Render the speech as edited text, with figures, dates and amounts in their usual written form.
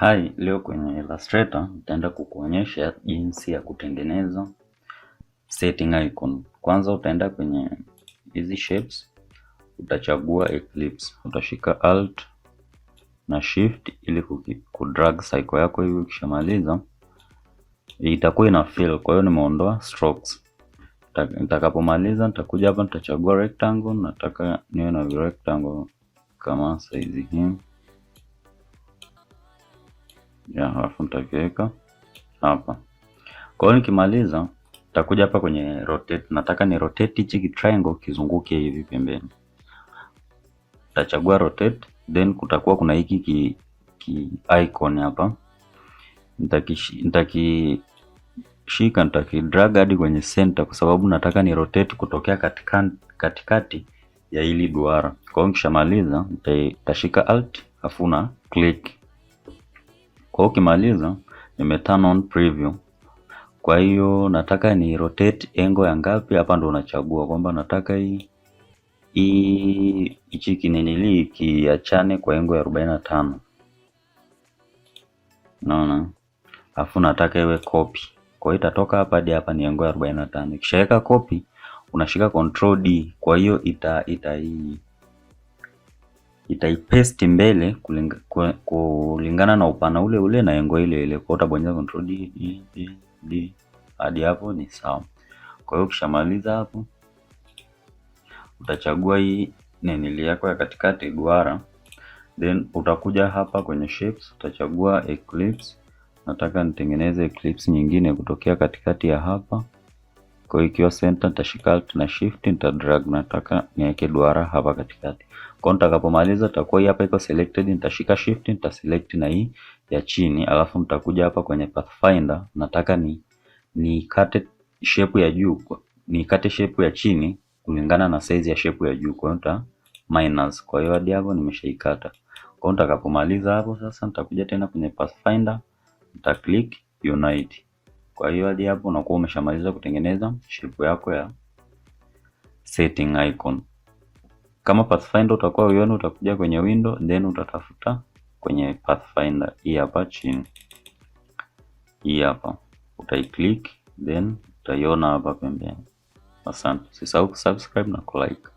Hi, leo kwenye Illustrator nitaenda kukuonyesha jinsi ya kutengeneza setting icon. Kwanza utaenda kwenye hizi shapes, utachagua ellipse, utashika alt na shift ili kudrag cycle yako hivi. Ukishamaliza itakuwa ina fill, kwa hiyo nimeondoa strokes. Nitakapomaliza nitakuja hapa, nitachagua rectangle, nataka niwe na rectangle kama size hii ya, alafu nitakiweka hapa. Kwa hiyo nikimaliza nitakuja hapa kwenye rotate, nataka ni rotate hichi triangle kizunguke hivi pembeni. Nitachagua rotate, then kutakuwa kuna hiki icon hapa. Nitakishika nitakidrag hadi kwenye center, kwa sababu nataka ni rotate kutokea katikati ya hili duara. Kwa hiyo nikishamaliza nitashika alt afu na click. Kwa hiyo ukimaliza nime turn on preview. Kwa hiyo nataka ni rotate angle ya ngapi, hapa ndo unachagua kwamba nataka hichi kinenili kiachane kwa angle ya 45. Naona. Alafu nataka iwe copy. Kwa hiyo itatoka hapa hadi hapa ni angle ya 45. Ukishaweka copy unashika control D. Kwa hiyo itaipaste mbele kulingana na upana ule ule na angle ile ile. Kwa utabonyeza control D hadi hapo ni sawa. Kwa hiyo ukishamaliza hapo utachagua hii nenili yako ya katikati duara, then utakuja hapa kwenye shapes, utachagua ellipse. Nataka nitengeneze ellipse nyingine kutokea katikati ya hapa. Kwa hiyo ikiwa center nitashika alt na shift, nitadrag, nataka niweke duara hapa katikati. Kwa hiyo nitakapomaliza itakuwa hii hapa iko selected, nitashika shift, nitaselect na hii ya chini, alafu nitakuja hapa kwenye pathfinder, nataka nikate shape ya juu, nikate shape ya chini kulingana na size ya shape ya juu. Kwa hiyo nita minus. Kwa hiyo hadi hapo nimeshaikata. Kwa hiyo nitakapomaliza hapo sasa nitakuja tena kwenye pathfinder, nita click unite. Kwa hiyo hadi hapo unakuwa umeshamaliza kutengeneza shape yako ya setting icon. Kama pathfinder utakuwa uione, utakuja kwenye window, then utatafuta kwenye pathfinder hii hapa chini, hii hapa utaiclick, then utaiona hapa pembeni. Asante, usisahau kusubscribe na kulike.